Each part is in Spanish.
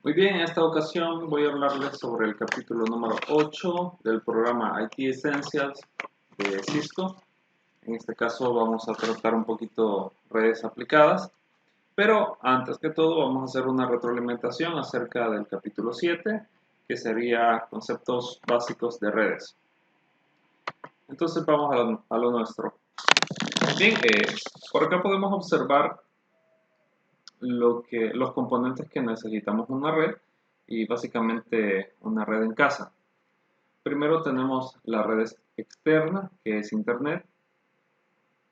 Muy bien, en esta ocasión voy a hablarles sobre el capítulo número 8 del programa IT Essentials de Cisco. En este caso vamos a tratar un poquito redes aplicadas, pero antes que todo vamos a hacer una retroalimentación acerca del capítulo 7, que sería conceptos básicos de redes. Entonces vamos a lo nuestro. Bien, por acá podemos observar los componentes que necesitamos en una red y básicamente una red en casa. Primero tenemos la red externa, que es Internet.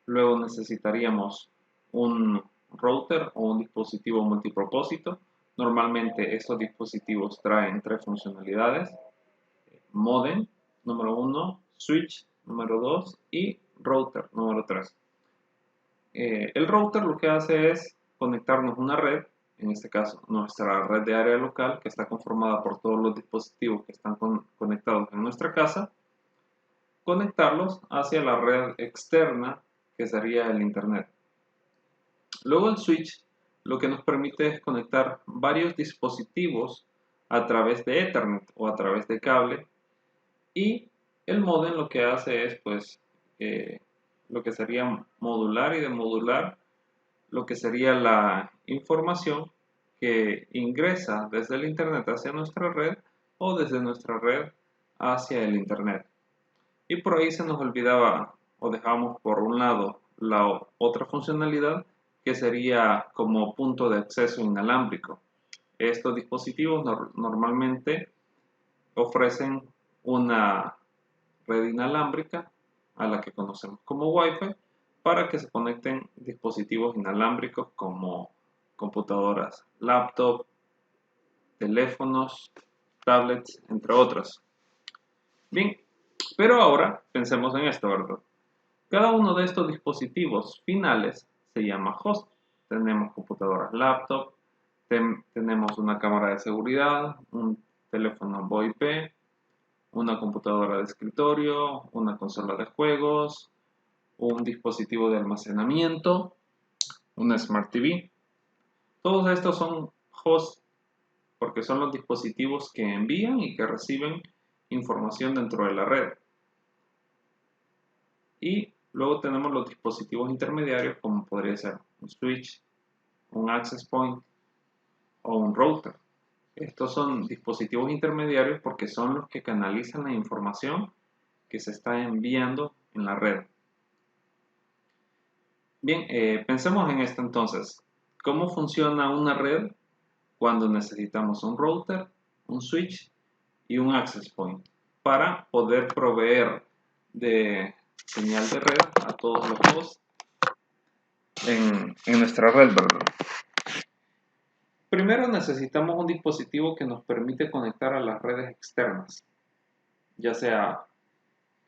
Luego necesitaríamos un router o un dispositivo multipropósito. Normalmente estos dispositivos traen tres funcionalidades: modem, número 1, switch, número 2 y router, número 3. El router lo que hace es conectarnos a una red, en este caso nuestra red de área local, que está conformada por todos los dispositivos que están conectados en nuestra casa, conectarlos hacia la red externa, que sería el Internet. Luego el switch lo que nos permite es conectar varios dispositivos a través de Ethernet o a través de cable, y el modem lo que hace es pues lo que sería modular y demodular lo que sería la información que ingresa desde el Internet hacia nuestra red o desde nuestra red hacia el Internet. Y por ahí se nos olvidaba o dejamos por un lado la otra funcionalidad, que sería como punto de acceso inalámbrico. Estos dispositivos normalmente ofrecen una red inalámbrica a la que conocemos como Wi-Fi, para que se conecten dispositivos inalámbricos como computadoras, laptop, teléfonos, tablets, entre otras. Bien, pero ahora pensemos en esto, ¿verdad? Cada uno de estos dispositivos finales se llama host. Tenemos computadoras laptop, tenemos una cámara de seguridad, un teléfono VoIP, una computadora de escritorio, una consola de juegos, un dispositivo de almacenamiento, una Smart TV. Todos estos son hosts porque son los dispositivos que envían y que reciben información dentro de la red. Y luego tenemos los dispositivos intermediarios, como podría ser un switch, un access point o un router. Estos son dispositivos intermediarios porque son los que canalizan la información que se está enviando en la red. Bien, pensemos en esto entonces. ¿Cómo funciona una red cuando necesitamos un router, un switch y un access point para poder proveer de señal de red a todos los hosts en nuestra red, ¿verdad? Primero necesitamos un dispositivo que nos permite conectar a las redes externas, ya sea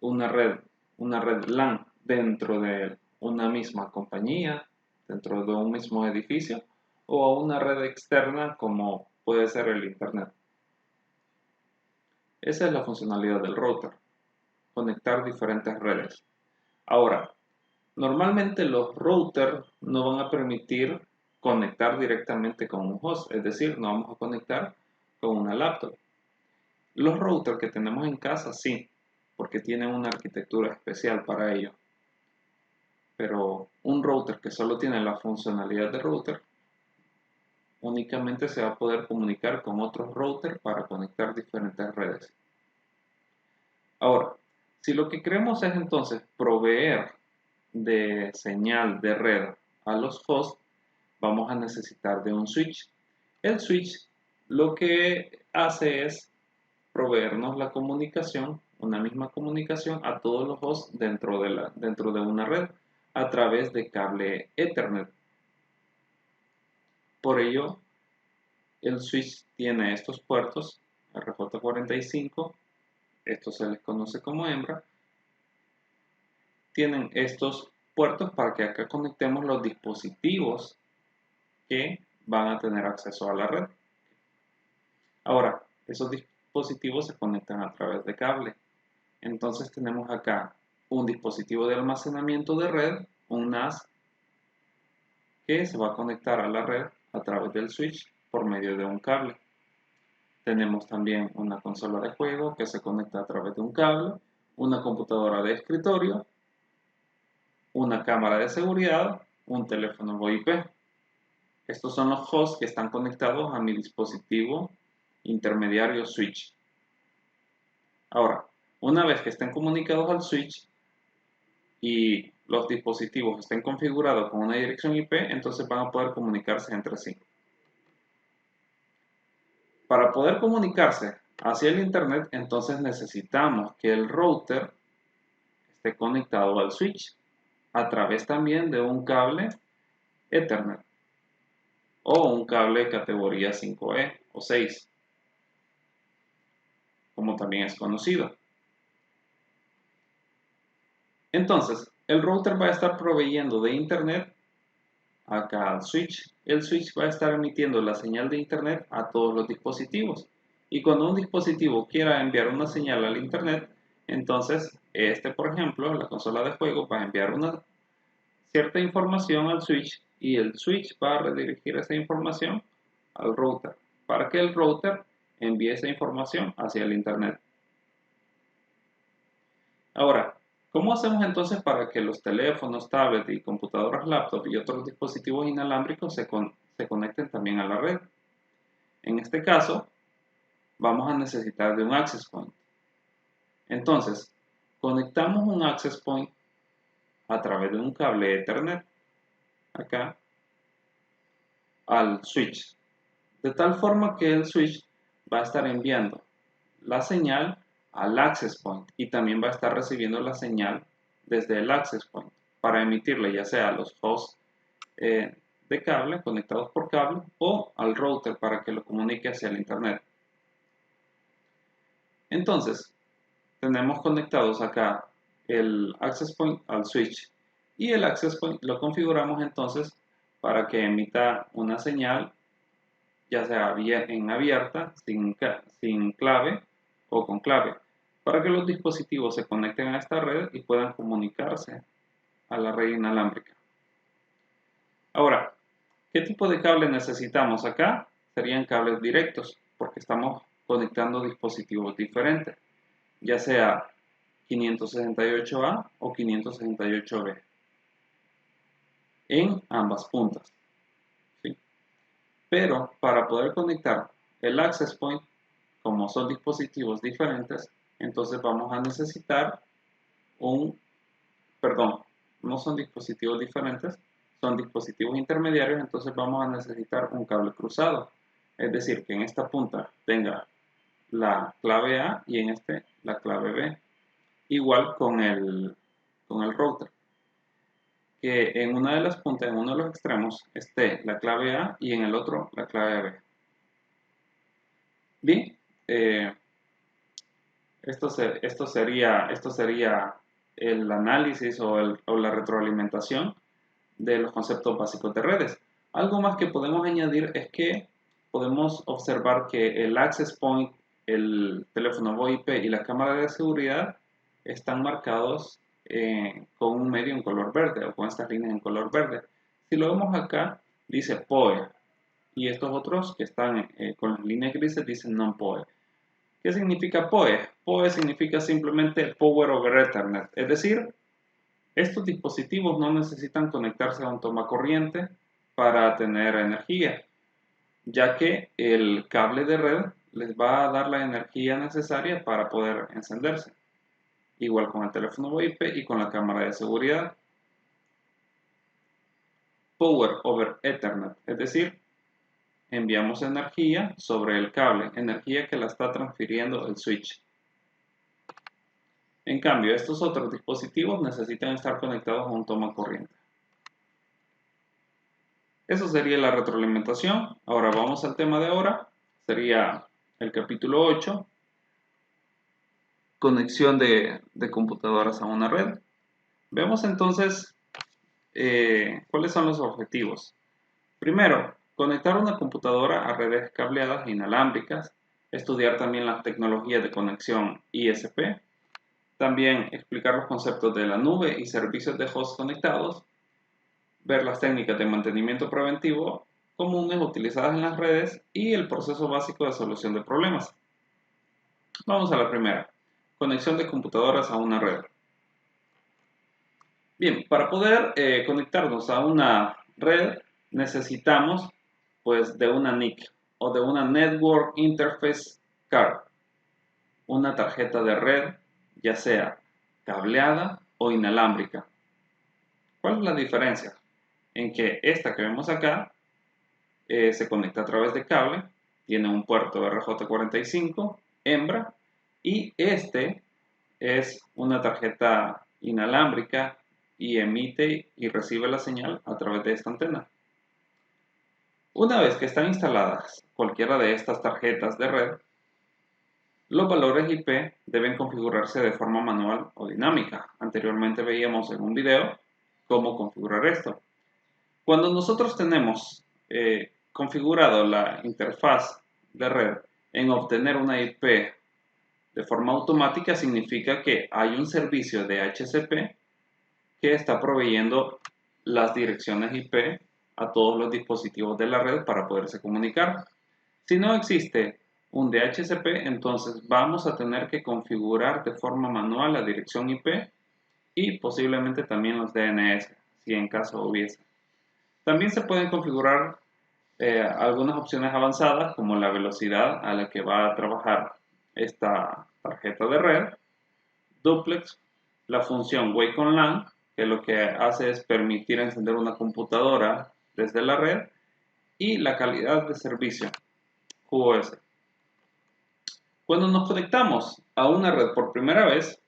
una red LAN dentro de una misma compañía, dentro de un mismo edificio, o a una red externa como puede ser el Internet. Esa es la funcionalidad del router, conectar diferentes redes. Ahora, normalmente los routers no van a permitir conectar directamente con un host, es decir, no vamos a conectar con una laptop. Los routers que tenemos en casa sí, porque tienen una arquitectura especial para ello. Pero un router que solo tiene la funcionalidad de router únicamente se va a poder comunicar con otros routers para conectar diferentes redes. Ahora, si lo que queremos es entonces proveer de señal de red a los hosts, vamos a necesitar de un switch. El switch lo que hace es proveernos la comunicación, una misma comunicación a todos los hosts dentro de una red a través de cable Ethernet. Por ello, el switch tiene estos puertos RJ45, esto se les conoce como hembra. Tienen estos puertos para que acá conectemos los dispositivos que van a tener acceso a la red. Ahora, esos dispositivos se conectan a través de cable. Entonces tenemos acá un dispositivo de almacenamiento de red, un NAS, que se va a conectar a la red a través del switch por medio de un cable. Tenemos también una consola de juego que se conecta a través de un cable, una computadora de escritorio, una cámara de seguridad, un teléfono VoIP. Estos son los hosts que están conectados a mi dispositivo intermediario switch. Ahora, una vez que estén comunicados al switch y los dispositivos estén configurados con una dirección IP, entonces van a poder comunicarse entre sí. Para poder comunicarse hacia el Internet, entonces necesitamos que el router esté conectado al switch a través también de un cable Ethernet o un cable categoría 5E o 6, como también es conocido. Entonces, el router va a estar proveyendo de Internet acá al switch. El switch va a estar emitiendo la señal de Internet a todos los dispositivos. Y cuando un dispositivo quiera enviar una señal al Internet, entonces por ejemplo, la consola de juego va a enviar una cierta información al switch y el switch va a redirigir esa información al router para que el router envíe esa información hacia el Internet. Ahora, ¿cómo hacemos entonces para que los teléfonos, tablets y computadoras laptop y otros dispositivos inalámbricos se conecten también a la red? En este caso, vamos a necesitar de un access point. Entonces, conectamos un access point a través de un cable Ethernet, acá, al switch. De tal forma que el switch va a estar enviando la señal al access point y también va a estar recibiendo la señal desde el access point para emitirle ya sea a los hosts de cable conectados por cable o al router para que lo comunique hacia el Internet. Entonces, tenemos conectados acá el access point al switch y el access point lo configuramos entonces para que emita una señal ya sea en abierta, sin clave o con clave, para que los dispositivos se conecten a esta red y puedan comunicarse a la red inalámbrica. Ahora, ¿qué tipo de cable necesitamos acá? Serían cables directos, porque estamos conectando dispositivos diferentes, ya sea 568A o 568B, en ambas puntas. ¿Sí? Pero para poder conectar el access point, como son dispositivos diferentes, entonces vamos a necesitar no son dispositivos diferentes, son dispositivos intermediarios, entonces vamos a necesitar un cable cruzado. Es decir, que en esta punta tenga la clave A y en la clave B. Igual con el router. Que en una de las puntas, en uno de los extremos, esté la clave A y en el otro la clave B. Bien, esto sería el análisis o la retroalimentación de los conceptos básicos de redes. Algo más que podemos añadir es que podemos observar que el access point, el teléfono VoIP y la cámara de seguridad están marcados con un medio en color verde o con estas líneas en color verde. Si lo vemos acá, dice PoE y estos otros que están con las líneas grises dicen non-PoE. ¿Qué significa PoE? PoE significa simplemente Power over Ethernet, es decir, estos dispositivos no necesitan conectarse a un tomacorriente para tener energía, ya que el cable de red les va a dar la energía necesaria para poder encenderse. Igual con el teléfono VoIP y con la cámara de seguridad. Power over Ethernet, es decir, enviamos energía sobre el cable, energía que la está transfiriendo el switch. En cambio, estos otros dispositivos necesitan estar conectados a un tomacorriente. Eso sería la retroalimentación. Ahora vamos al tema de ahora. Sería el capítulo 8. Conexión de computadoras a una red. Vemos entonces cuáles son los objetivos. Primero, conectar una computadora a redes cableadas e inalámbricas. Estudiar también las tecnologías de conexión ISP. También explicar los conceptos de la nube y servicios de host conectados. Ver las técnicas de mantenimiento preventivo comunes utilizadas en las redes y el proceso básico de solución de problemas. Vamos a la primera, conexión de computadoras a una red. Bien, para poder conectarnos a una red necesitamos pues de una NIC o de una Network Interface Card, una tarjeta de red ya sea cableada o inalámbrica. ¿Cuál es la diferencia? En que esta que vemos acá se conecta a través de cable, tiene un puerto RJ45 hembra y este es una tarjeta inalámbrica y emite y recibe la señal a través de esta antena. Una vez que están instaladas cualquiera de estas tarjetas de red, los valores IP deben configurarse de forma manual o dinámica. Anteriormente veíamos en un video cómo configurar esto. Cuando nosotros tenemos configurado la interfaz de red en obtener una IP de forma automática, significa que hay un servicio de DHCP que está proveyendo las direcciones IP a todos los dispositivos de la red para poderse comunicar. Si no existe un DHCP, entonces vamos a tener que configurar de forma manual la dirección IP y posiblemente también los DNS, si en caso hubiese. También se pueden configurar algunas opciones avanzadas como la velocidad a la que va a trabajar esta tarjeta de red, duplex, la función Wake on LAN, que lo que hace es permitir encender una computadora desde la red, y la calidad de servicio QoS. Cuando nos conectamos a una red por primera vez,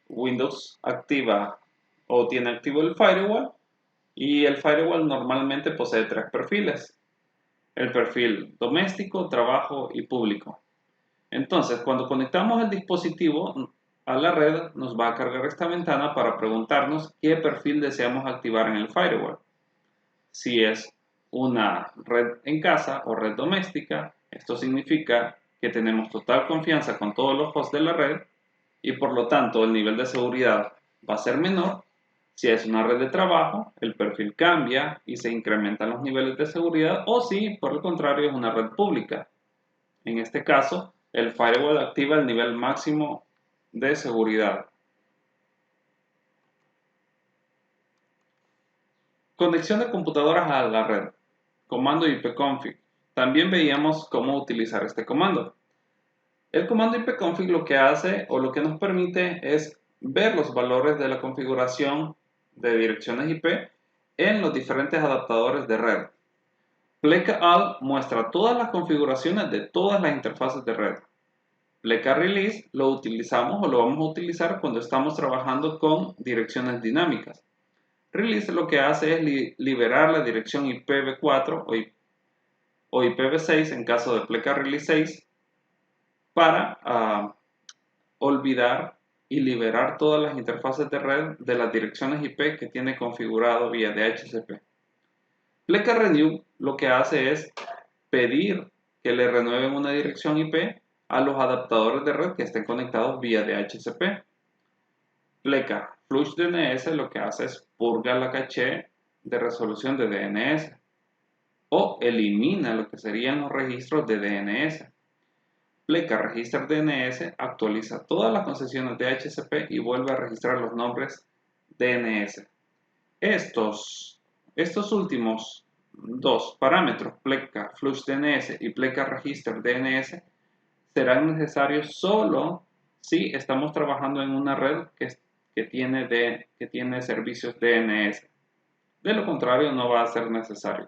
Windows activa o tiene activo el firewall, y el firewall normalmente posee tres perfiles: el perfil doméstico, trabajo y público. Entonces, cuando conectamos el dispositivo a la red, nos va a cargar esta ventana para preguntarnos qué perfil deseamos activar en el firewall. Si es una red en casa o red doméstica, esto significa que tenemos total confianza con todos los hosts de la red y por lo tanto el nivel de seguridad va a ser menor. Si es una red de trabajo, el perfil cambia y se incrementan los niveles de seguridad, o si por el contrario es una red pública. En este caso, el firewall activa el nivel máximo de seguridad. Conexión de computadoras a la red. Comando ipconfig. También veíamos cómo utilizar este comando. El comando ipconfig lo que hace o lo que nos permite es ver los valores de la configuración de direcciones IP en los diferentes adaptadores de red. Pleca-all muestra todas las configuraciones de todas las interfaces de red. Pleca-release lo utilizamos o lo vamos a utilizar cuando estamos trabajando con direcciones dinámicas. Release lo que hace es liberar la dirección IPv4 o IPv6 en caso de Pleca-release 6 para olvidar y liberar todas las interfaces de red de las direcciones IP que tiene configurado vía DHCP. Pleca-renew lo que hace es pedir que le renueven una dirección IP a los adaptadores de red que estén conectados vía DHCP. Pleca flush DNS lo que hace es purga la caché de resolución de DNS o elimina lo que serían los registros de DNS. Pleca register DNS actualiza todas las concesiones de DHCP y vuelve a registrar los nombres DNS. Estos últimos dos parámetros, Pleca flush DNS y Pleca register DNS, serán necesarios solo si estamos trabajando en una red que tiene servicios DNS. De lo contrario, no va a ser necesario.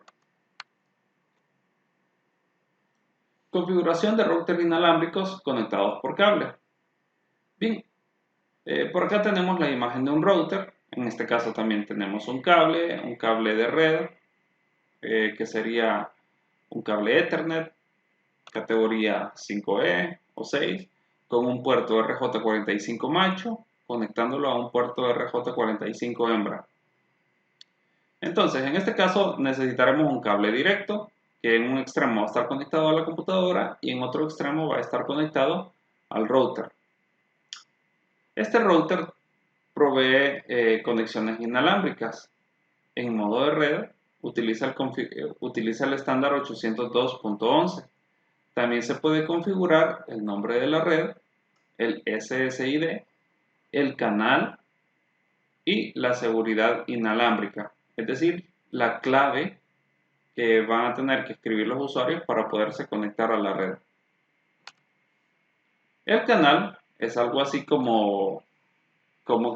Configuración de router inalámbricos conectados por cable. Bien, por acá tenemos la imagen de un router. En este caso también tenemos un cable de red, que sería un cable Ethernet, categoría 5E o 6, con un puerto RJ45 macho, conectándolo a un puerto RJ45 hembra. Entonces, en este caso necesitaremos un cable directo, que en un extremo va a estar conectado a la computadora y en otro extremo va a estar conectado al router. Este router provee conexiones inalámbricas en modo de red utiliza el estándar 802.11. También se puede configurar el nombre de la red, el SSID, el canal y la seguridad inalámbrica, es decir, la clave que van a tener que escribir los usuarios para poderse conectar a la red. El canal es algo así como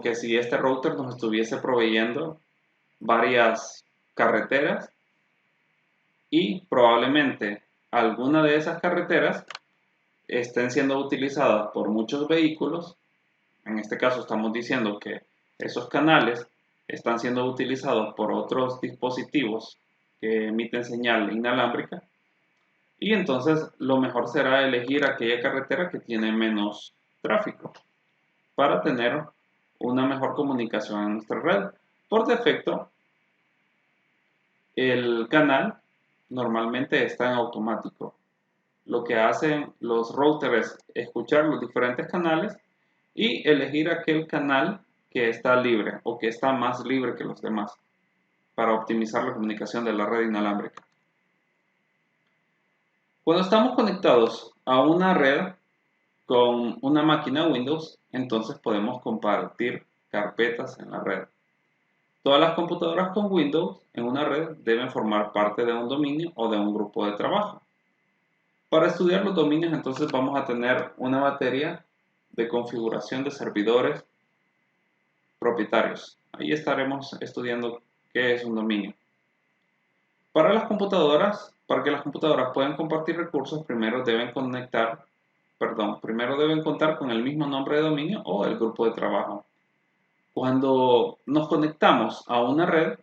que si este router nos estuviese proveyendo varias carreteras y probablemente alguna de esas carreteras estén siendo utilizadas por muchos vehículos. En este caso estamos diciendo que esos canales están siendo utilizados por otros dispositivos que emiten señal inalámbrica, y entonces lo mejor será elegir aquella carretera que tiene menos tráfico para tener una mejor comunicación en nuestra red. Por defecto, el canal normalmente está en automático. Lo que hacen los routers es escuchar los diferentes canales y elegir aquel canal que está libre o que está más libre que los demás para optimizar la comunicación de la red inalámbrica. Cuando estamos conectados a una red con una máquina Windows, entonces podemos compartir carpetas en la red. Todas las computadoras con Windows en una red deben formar parte de un dominio o de un grupo de trabajo. Para estudiar los dominios, entonces vamos a tener una materia de configuración de servidores propietarios. Ahí estaremos estudiando qué es un dominio. Para que las computadoras puedan compartir recursos, primero deben contar con el mismo nombre de dominio o el grupo de trabajo. Cuando nos conectamos a una red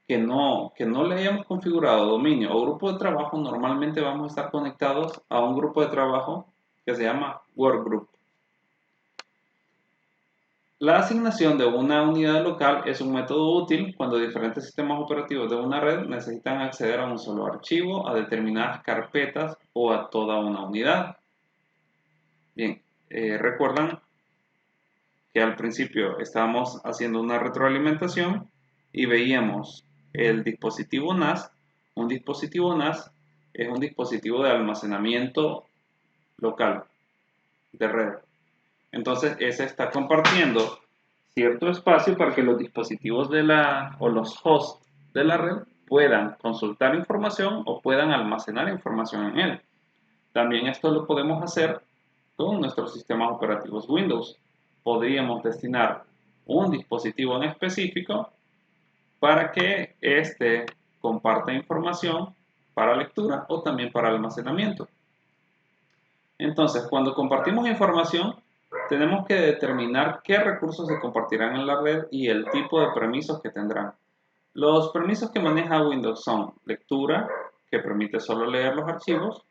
que no le hayamos configurado dominio o grupo de trabajo, normalmente vamos a estar conectados a un grupo de trabajo que se llama workgroup. La asignación de una unidad local es un método útil cuando diferentes sistemas operativos de una red necesitan acceder a un solo archivo, a determinadas carpetas o a toda una unidad. Bien, recuerdan que al principio estábamos haciendo una retroalimentación y veíamos el dispositivo NAS. Un dispositivo NAS es un dispositivo de almacenamiento local de red. Entonces ese está compartiendo cierto espacio para que los dispositivos o los hosts de la red puedan consultar información o puedan almacenar información en él. También esto lo podemos hacer con nuestros sistemas operativos Windows. Podríamos destinar un dispositivo en específico para que éste comparta información para lectura o también para almacenamiento. Entonces, cuando compartimos información, tenemos que determinar qué recursos se compartirán en la red y el tipo de permisos que tendrán. Los permisos que maneja Windows son lectura, que permite solo leer los archivos;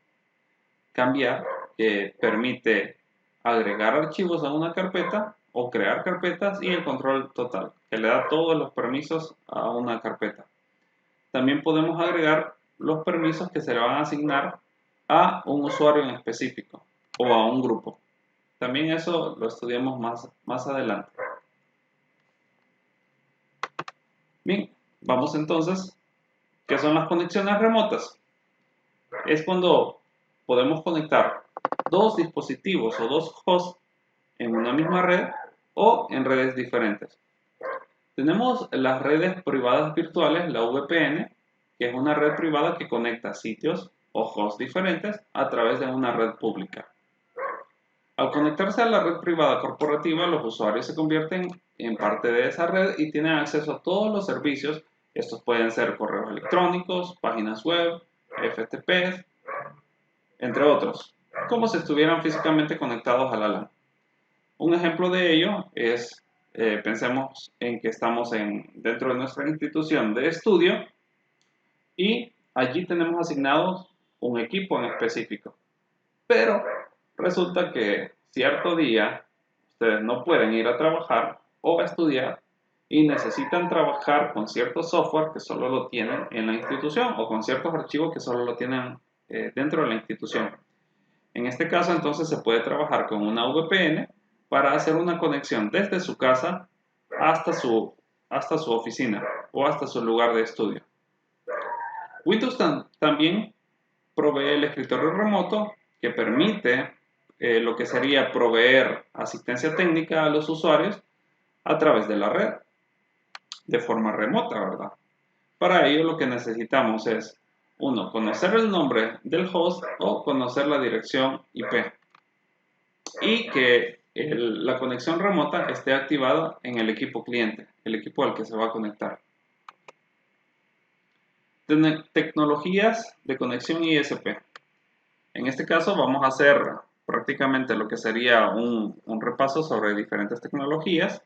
cambiar, que permite agregar archivos a una carpeta o crear carpetas; y el control total, que le da todos los permisos a una carpeta. También podemos agregar los permisos que se le van a asignar a un usuario en específico o a un grupo. También eso lo estudiamos más adelante. Bien, vamos entonces. ¿Qué son las conexiones remotas? Es cuando podemos conectar dos dispositivos o dos hosts en una misma red o en redes diferentes. Tenemos las redes privadas virtuales, la VPN, que es una red privada que conecta sitios o hosts diferentes a través de una red pública. Al conectarse a la red privada corporativa, los usuarios se convierten en parte de esa red y tienen acceso a todos los servicios. Estos pueden ser correos electrónicos, páginas web, FTP, entre otros, como si estuvieran físicamente conectados a la LAN. Un ejemplo de ello es, pensemos en que estamos dentro de nuestra institución de estudio y allí tenemos asignados un equipo en específico. Pero resulta que cierto día ustedes no pueden ir a trabajar o a estudiar y necesitan trabajar con cierto software que solo lo tienen en la institución o con ciertos archivos que solo lo tienen dentro de la institución. En este caso, entonces, se puede trabajar con una VPN para hacer una conexión desde su casa hasta su oficina. o hasta su lugar de estudio. Windows también provee el escritorio remoto que permite lo que sería proveer asistencia técnica a los usuarios a través de la red, de forma remota, ¿verdad? Para ello lo que necesitamos es, uno, conocer el nombre del host o conocer la dirección IP y que la conexión remota esté activada en el equipo cliente, el equipo al que se va a conectar. Tecnologías de conexión ISP. En este caso vamos a hacer prácticamente lo que sería un repaso sobre diferentes tecnologías.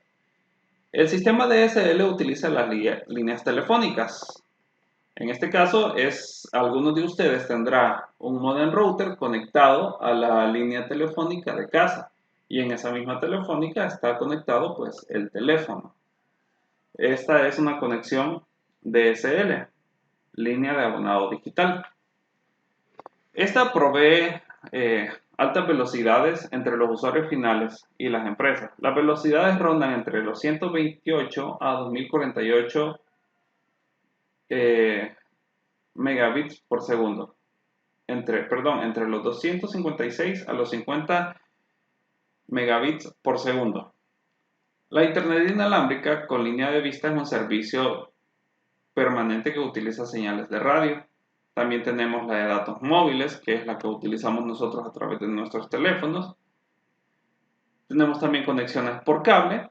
El sistema DSL utiliza las líneas telefónicas. En este caso, algunos de ustedes tendrá un modem router conectado a la línea telefónica de casa y en esa misma telefónica está conectado pues el teléfono. Esta es una conexión DSL, línea de abonado digital. Esta provee altas velocidades entre los usuarios finales y las empresas. Las velocidades rondan entre los 128 a 2048 megabits por segundo. Entre los 256 a los 50 megabits por segundo. La Internet inalámbrica con línea de vista es un servicio permanente que utiliza señales de radio. También tenemos la de datos móviles, que es la que utilizamos nosotros a través de nuestros teléfonos. Tenemos también conexiones por cable,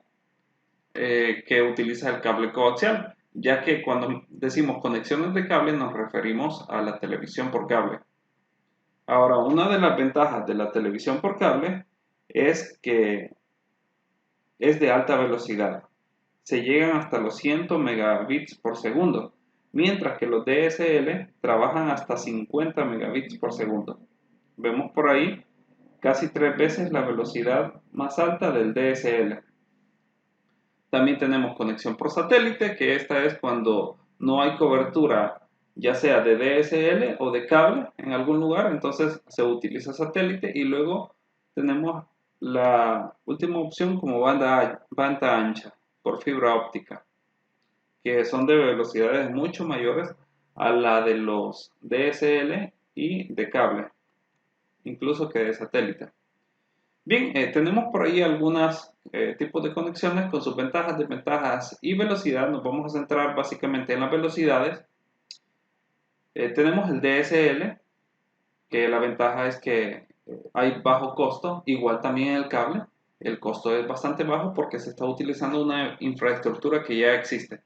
que utiliza el cable coaxial, ya que cuando decimos conexiones de cable nos referimos a la televisión por cable. Ahora, una de las ventajas de la televisión por cable es que es de alta velocidad. Se llegan hasta los 100 megabits por segundo, mientras que los DSL trabajan hasta 50 megabits por segundo. Vemos por ahí casi 3 veces la velocidad más alta del DSL. También tenemos conexión por satélite, que esta es cuando no hay cobertura ya sea de DSL o de cable en algún lugar, entonces se utiliza satélite y luego tenemos la última opción como banda ancha por fibra óptica, que son de velocidades mucho mayores a la de los DSL y de cable, incluso que de satélite. Bien, tenemos por ahí algunos tipos de conexiones con sus ventajas, desventajas y velocidad. Nos vamos a centrar básicamente en las velocidades. Tenemos el DSL, que la ventaja es que hay bajo costo, igual también el cable. El costo es bastante bajo porque se está utilizando una infraestructura que ya existe.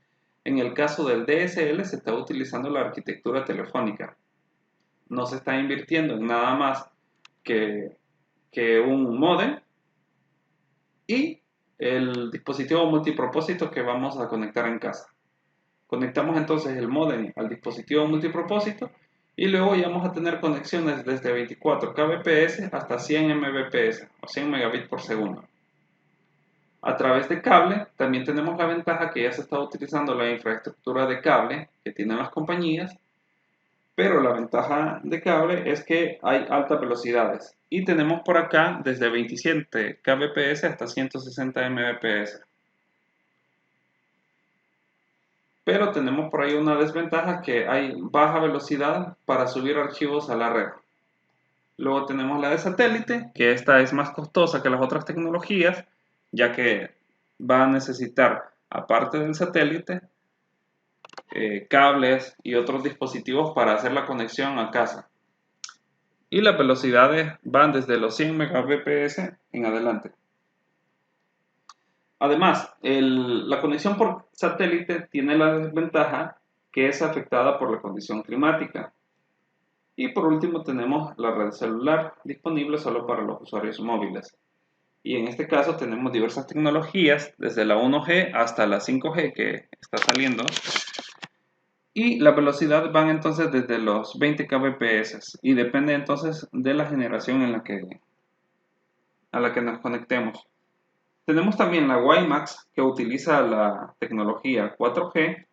En el caso del DSL se está utilizando la arquitectura telefónica. No se está invirtiendo en nada más que un módem y el dispositivo multipropósito que vamos a conectar en casa. Conectamos entonces el módem al dispositivo multipropósito y luego ya vamos a tener conexiones desde 24 kbps hasta 100 mbps o 100 megabits por segundo. A través de cable también tenemos la ventaja que ya se está utilizando la infraestructura de cable que tienen las compañías, pero la ventaja de cable es que hay altas velocidades y tenemos por acá desde 27 kbps hasta 160 mbps. Pero tenemos por ahí una desventaja, que hay baja velocidad para subir archivos a la red. Luego tenemos la de satélite, que esta es más costosa que las otras tecnologías, ya que va a necesitar, aparte del satélite, cables y otros dispositivos para hacer la conexión a casa. Y las velocidades van desde los 100 Mbps en adelante. Además, la conexión por satélite tiene la desventaja que es afectada por la condición climática. Y por último tenemos la red celular, disponible solo para los usuarios móviles. Y en este caso tenemos diversas tecnologías, desde la 1G hasta la 5G que está saliendo. Y la velocidad van entonces desde los 20 kbps y depende entonces de la generación a la que nos conectemos. Tenemos también la WiMAX, que utiliza la tecnología 4G,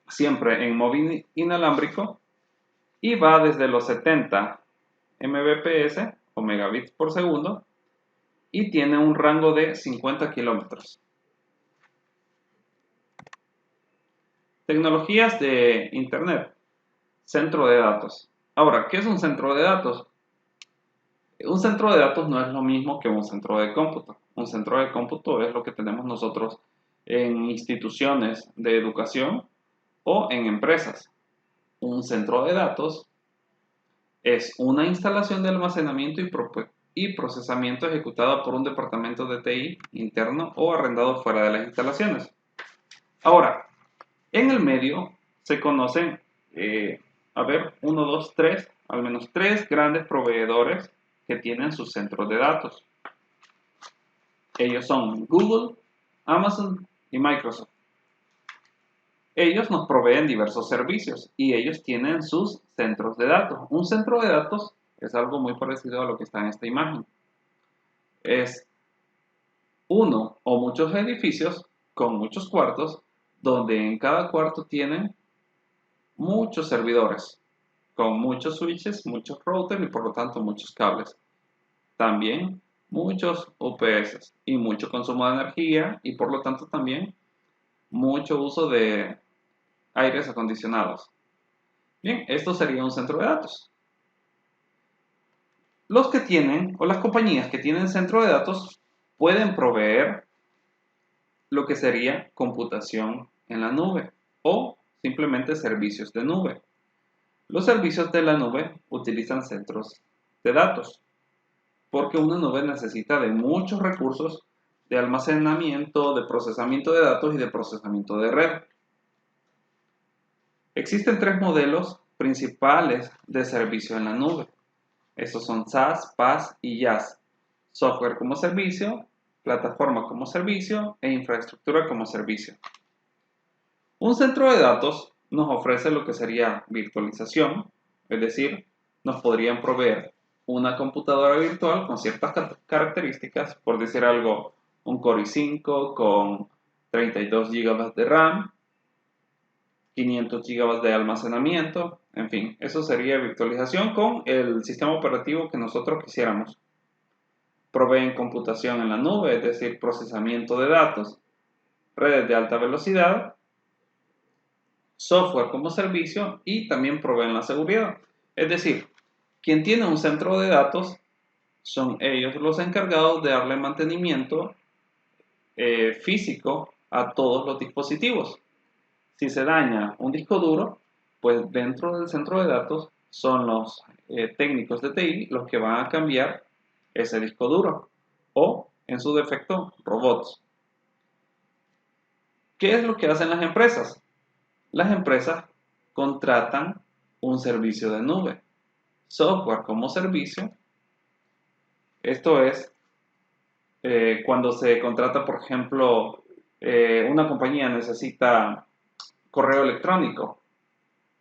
siempre en móvil inalámbrico, y va desde los 70 mbps o megabits por segundo y tiene un rango de 50 kilómetros. Tecnologías de Internet. Centro de datos. Ahora, ¿qué es un centro de datos? Un centro de datos no es lo mismo que un centro de cómputo. Un centro de cómputo es lo que tenemos nosotros en instituciones de educación o en empresas. Un centro de datos es una instalación de almacenamiento y procesamiento ejecutada por un departamento de TI interno o arrendado fuera de las instalaciones. Ahora, en el medio se conocen, uno, dos, tres, al menos tres grandes proveedores que tienen sus centros de datos. Ellos son Google, Amazon y Microsoft. Ellos nos proveen diversos servicios y ellos tienen sus centros de datos. Un centro de datos es algo muy parecido a lo que está en esta imagen. Es uno o muchos edificios con muchos cuartos donde en cada cuarto tienen muchos servidores con muchos switches, muchos routers y por lo tanto muchos cables. También muchos UPS y mucho consumo de energía y por lo tanto también mucho uso de aires acondicionados. Bien, esto sería un centro de datos. Los que tienen o las compañías que tienen centro de datos pueden proveer lo que sería computación en la nube o simplemente servicios de nube. Los servicios de la nube utilizan centros de datos porque una nube necesita de muchos recursos de almacenamiento, de procesamiento de datos y de procesamiento de red. Existen tres modelos principales de servicio en la nube. Estos son SaaS, PaaS y IaaS. Software como servicio, plataforma como servicio e infraestructura como servicio. Un centro de datos nos ofrece lo que sería virtualización, es decir, nos podrían proveer una computadora virtual con ciertas características, por decir algo, un Core i5 con 32 GB de RAM, 500 GB de almacenamiento, en fin, eso sería virtualización con el sistema operativo que nosotros quisiéramos. Proveen computación en la nube, es decir, procesamiento de datos, redes de alta velocidad, software como servicio y también proveen la seguridad. Es decir, quien tiene un centro de datos son ellos los encargados de darle mantenimiento físico a todos los dispositivos. Si se daña un disco duro, pues dentro del centro de datos son los técnicos de TI los que van a cambiar ese disco duro o, en su defecto, robots. ¿Qué es lo que hacen las empresas? Las empresas contratan un servicio de nube, software como servicio. Esto es cuando se contrata, por ejemplo, una compañía necesita correo electrónico.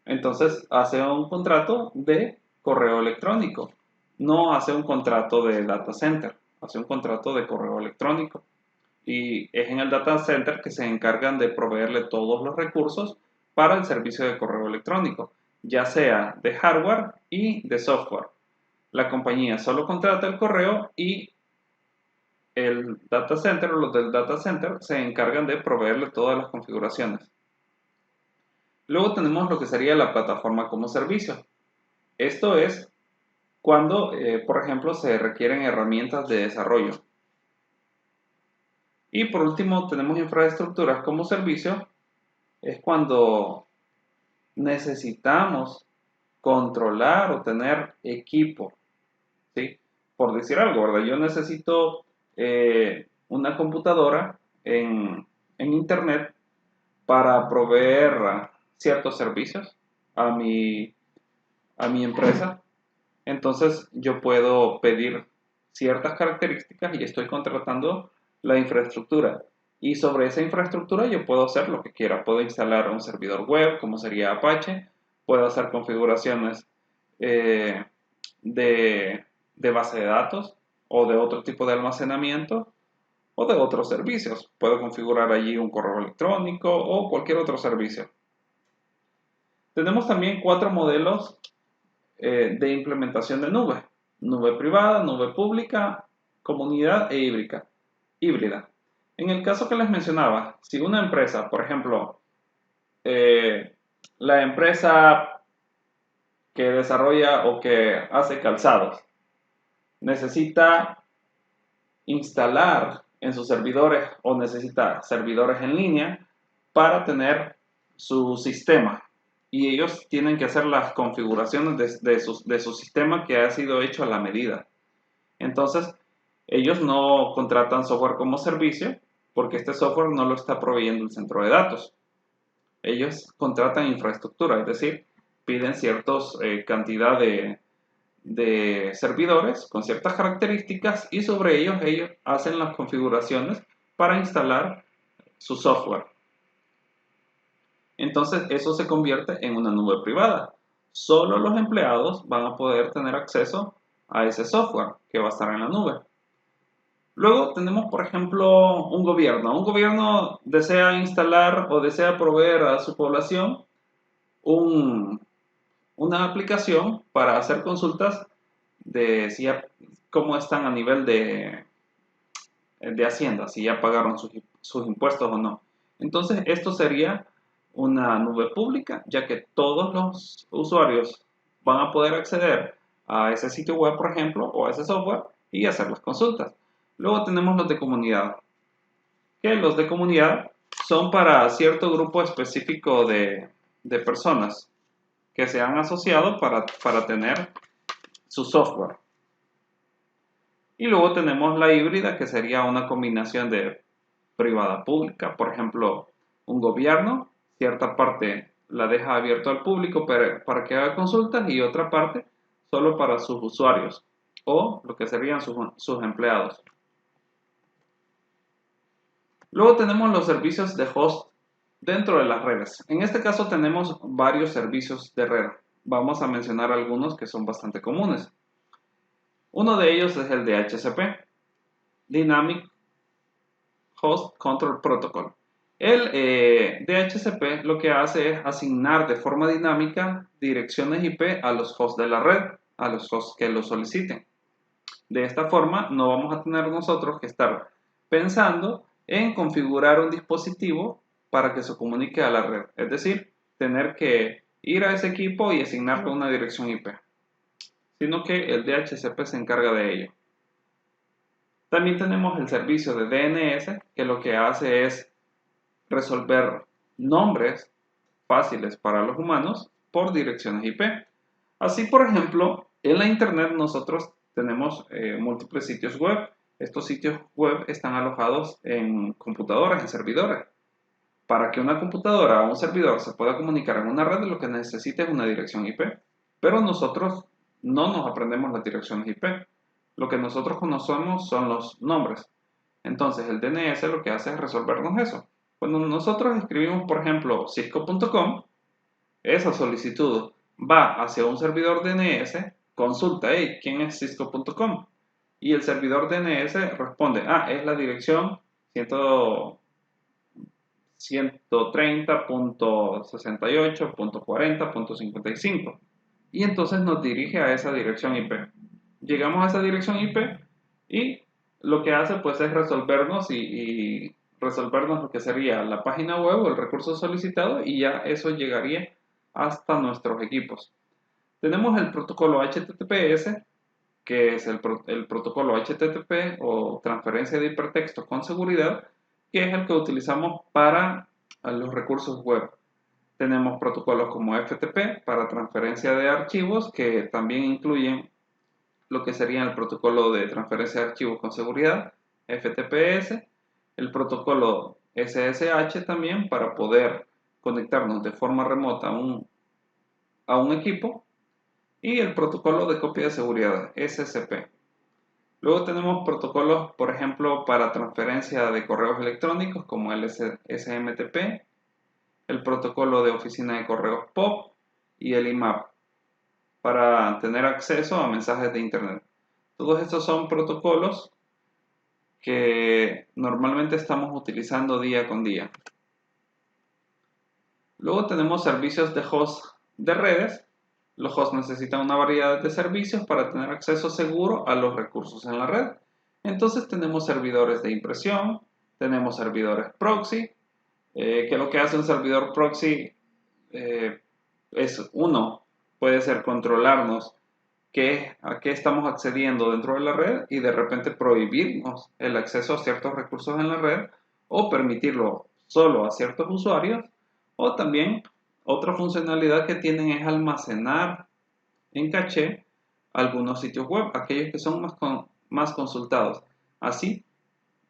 Entonces hace un contrato de correo electrónico. No hace un contrato de data center, hace un contrato de correo electrónico. Y es en el data center que se encargan de proveerle todos los recursos para el servicio de correo electrónico, ya sea de hardware y de software. La compañía solo contrata el correo y el data center o los del data center se encargan de proveerle todas las configuraciones. Luego tenemos lo que sería la plataforma como servicio. Esto es cuando, por ejemplo, se requieren herramientas de desarrollo. Y por último tenemos infraestructuras como servicio. Es cuando necesitamos controlar o tener equipo, ¿sí? Por decir algo, ¿verdad? Yo necesito una computadora en internet para proveer ciertos servicios a mi empresa. Entonces yo puedo pedir ciertas características y estoy contratando la infraestructura. Y sobre esa infraestructura yo puedo hacer lo que quiera. Puedo instalar un servidor web, como sería Apache. Puedo hacer configuraciones eh, de base de datos o de otro tipo de almacenamiento o de otros servicios. Puedo configurar allí un correo electrónico o cualquier otro servicio. Tenemos también 4 modelos de implementación de nube. Nube privada, nube pública, comunidad e híbrida. En el caso que les mencionaba, si una empresa, por ejemplo, eh, la empresa que desarrolla o que hace calzados necesita instalar en sus servidores o necesita servidores en línea para tener su sistema. Y ellos tienen que hacer las configuraciones de su sistema que ha sido hecho a la medida. Entonces, ellos no contratan software como servicio porque este software no lo está proveyendo el centro de datos. Ellos contratan infraestructura, es decir, piden cierta cantidad de servidores con ciertas características y sobre ellos hacen las configuraciones para instalar su software. Entonces eso se convierte en una nube privada. Solo los empleados van a poder tener acceso a ese software que va a estar en la nube. Luego tenemos, por ejemplo, un gobierno. Un gobierno desea instalar o desea proveer a su población una aplicación para hacer consultas de cómo están a nivel de Hacienda, si ya pagaron sus impuestos o no. Entonces, esto sería una nube pública, ya que todos los usuarios van a poder acceder a ese sitio web, por ejemplo, o a ese software y hacer las consultas. Luego tenemos los de comunidad, que los de comunidad son para cierto grupo específico de personas que se han asociado para tener su software. Y luego tenemos la híbrida, que sería una combinación de privada pública. Por ejemplo, un gobierno, cierta parte la deja abierto al público para que haga consultas y otra parte solo para sus usuarios o lo que serían sus empleados. Luego tenemos los servicios de host dentro de las redes. En este caso tenemos varios servicios de red. Vamos a mencionar algunos que son bastante comunes. Uno de ellos es el DHCP, Dynamic Host Control Protocol. El DHCP lo que hace es asignar de forma dinámica direcciones IP a los hosts de la red, a los hosts que lo soliciten. De esta forma no vamos a tener nosotros que estar pensando en configurar un dispositivo para que se comunique a la red. Es decir, tener que ir a ese equipo y asignarle una dirección IP, sino que el DHCP se encarga de ello. También tenemos el servicio de DNS, que lo que hace es resolver nombres fáciles para los humanos por direcciones IP. Así, por ejemplo, en la Internet nosotros tenemos múltiples sitios web. Estos sitios web están alojados en computadoras, en servidores. Para que una computadora o un servidor se pueda comunicar en una red, lo que necesita es una dirección IP. Pero nosotros no nos aprendemos las direcciones IP. Lo que nosotros conocemos son los nombres. Entonces el DNS lo que hace es resolvernos eso. Cuando nosotros escribimos, por ejemplo, cisco.com, esa solicitud va hacia un servidor DNS, consulta, hey, ¿quién es cisco.com? Y el servidor DNS responde, es la dirección 130.68.40.55. Y entonces nos dirige a esa dirección IP. Llegamos a esa dirección IP y lo que hace pues es resolvernos y resolvernos lo que sería la página web o el recurso solicitado y ya eso llegaría hasta nuestros equipos. Tenemos el protocolo HTTPS, que es el protocolo HTTP o transferencia de hipertexto con seguridad, que es el que utilizamos para los recursos web. Tenemos protocolos como FTP para transferencia de archivos, que también incluyen lo que sería el protocolo de transferencia de archivos con seguridad, FTPS, el protocolo SSH también para poder conectarnos de forma remota a un equipo, y el protocolo de copia de seguridad, SCP. Luego tenemos protocolos, por ejemplo, para transferencia de correos electrónicos como el SMTP, el protocolo de oficina de correos POP y el IMAP para tener acceso a mensajes de Internet. Todos estos son protocolos que normalmente estamos utilizando día con día. Luego tenemos servicios de host de redes. Los hosts necesitan una variedad de servicios para tener acceso seguro a los recursos en la red. Entonces tenemos servidores de impresión, tenemos servidores proxy, que lo que hace un servidor proxy es uno, puede ser controlarnos a qué estamos accediendo dentro de la red y de repente prohibirnos el acceso a ciertos recursos en la red o permitirlo solo a ciertos usuarios, o también otra funcionalidad que tienen es almacenar en caché algunos sitios web, aquellos que son más consultados. Así,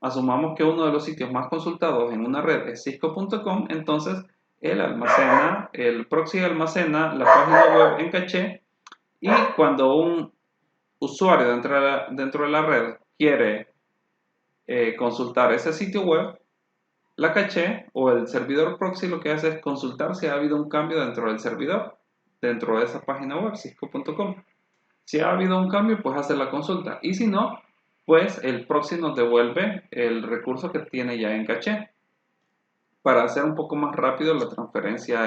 asumamos que uno de los sitios más consultados en una red es cisco.com, entonces el proxy almacena la página web en caché, y cuando un usuario dentro de la red quiere consultar ese sitio web, la caché o el servidor proxy lo que hace es consultar si ha habido un cambio dentro del servidor, dentro de esa página web, cisco.com. Si ha habido un cambio, pues hace la consulta. Y si no, pues el proxy nos devuelve el recurso que tiene ya en caché para hacer un poco más rápido la transferencia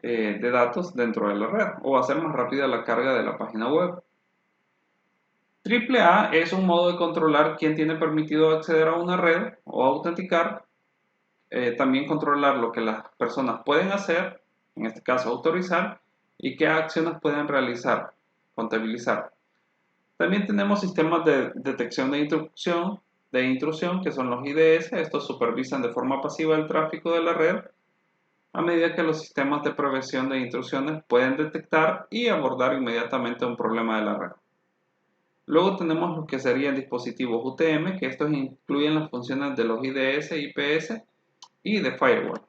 de datos dentro de la red o hacer más rápida la carga de la página web. AAA es un modo de controlar quién tiene permitido acceder a una red o autenticar, también controlar lo que las personas pueden hacer, en este caso autorizar, y qué acciones pueden realizar, contabilizar. También tenemos sistemas de detección de intrusión, que son los IDS. Estos supervisan de forma pasiva el tráfico de la red a medida que los sistemas de prevención de intrusiones pueden detectar y abordar inmediatamente un problema de la red. Luego tenemos lo que serían dispositivos UTM, que estos incluyen las funciones de los IDS, IPS y de firewall.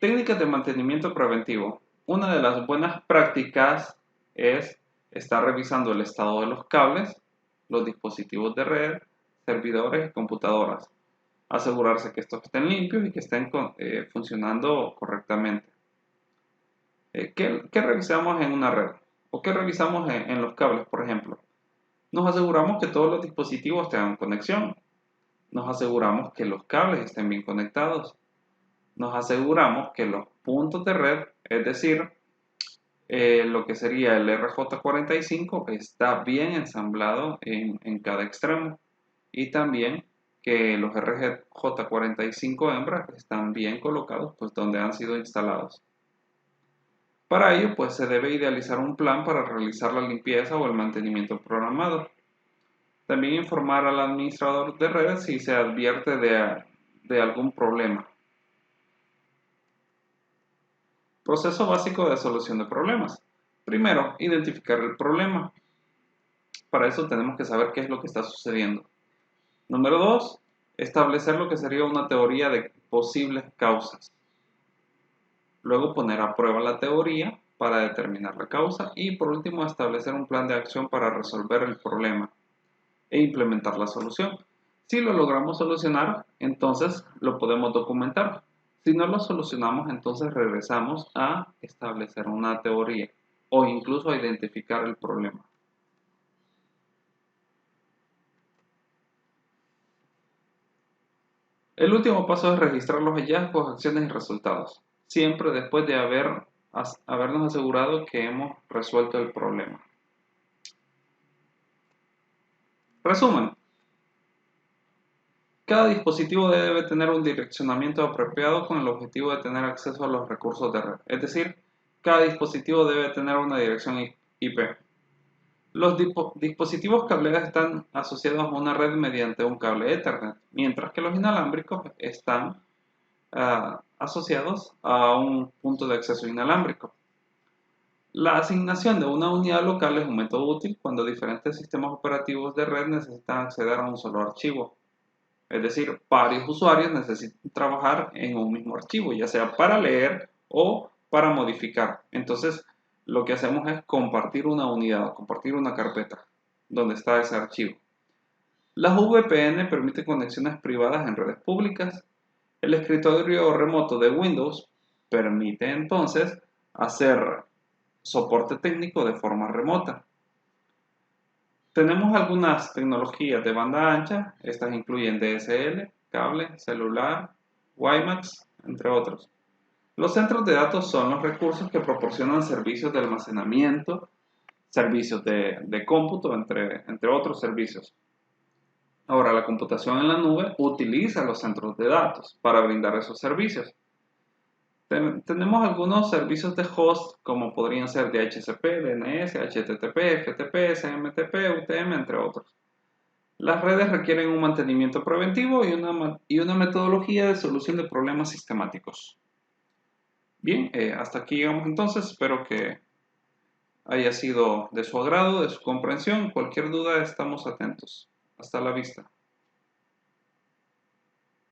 Técnicas de mantenimiento preventivo. Una de las buenas prácticas es estar revisando el estado de los cables, los dispositivos de red, servidores y computadoras. Asegurarse que estos estén limpios y que estén funcionando correctamente. ¿Qué revisamos en una red? ¿O qué revisamos en los cables, por ejemplo? Nos aseguramos que todos los dispositivos tengan conexión. Nos aseguramos que los cables estén bien conectados. Nos aseguramos que los puntos de red, es decir, lo que sería el RJ45, está bien ensamblado en cada extremo. Y también que los RJ45 hembras están bien colocados pues donde han sido instalados. Para ello pues se debe idealizar un plan para realizar la limpieza o el mantenimiento programado. También informar al administrador de redes si se advierte de algún problema. Proceso básico de solución de problemas. Primero, identificar el problema. Para eso tenemos que saber qué es lo que está sucediendo. Número 2, establecer lo que sería una teoría de posibles causas. Luego poner a prueba la teoría para determinar la causa y por último establecer un plan de acción para resolver el problema e implementar la solución. Si lo logramos solucionar, entonces lo podemos documentar. Si no lo solucionamos, entonces regresamos a establecer una teoría o incluso a identificar el problema. El último paso es registrar los hallazgos, acciones y resultados, siempre después de habernos asegurado que hemos resuelto el problema. Resumen. Cada dispositivo debe tener un direccionamiento apropiado con el objetivo de tener acceso a los recursos de red. Es decir, cada dispositivo debe tener una dirección IP. Los dispositivos cableados están asociados a una red mediante un cable Ethernet, mientras que los inalámbricos están asociados a un punto de acceso inalámbrico. La asignación de una unidad local es un método útil cuando diferentes sistemas operativos de red necesitan acceder a un solo archivo. Es decir, varios usuarios necesitan trabajar en un mismo archivo, ya sea para leer o para modificar. Entonces, lo que hacemos es compartir una unidad, compartir una carpeta donde está ese archivo. Las VPN permiten conexiones privadas en redes públicas. El escritorio remoto de Windows permite entonces hacer soporte técnico de forma remota. Tenemos algunas tecnologías de banda ancha, estas incluyen DSL, cable, celular, WiMAX, entre otros. Los centros de datos son los recursos que proporcionan servicios de almacenamiento, servicios de cómputo, entre otros servicios. Ahora, la computación en la nube utiliza los centros de datos para brindar esos servicios. Tenemos algunos servicios de host como podrían ser DHCP, DNS, HTTP, FTP, SMTP, UTM, entre otros. Las redes requieren un mantenimiento preventivo y una metodología de solución de problemas sistemáticos. Bien, hasta aquí llegamos entonces. Espero que haya sido de su agrado, de su comprensión. Cualquier duda estamos atentos. Hasta la vista.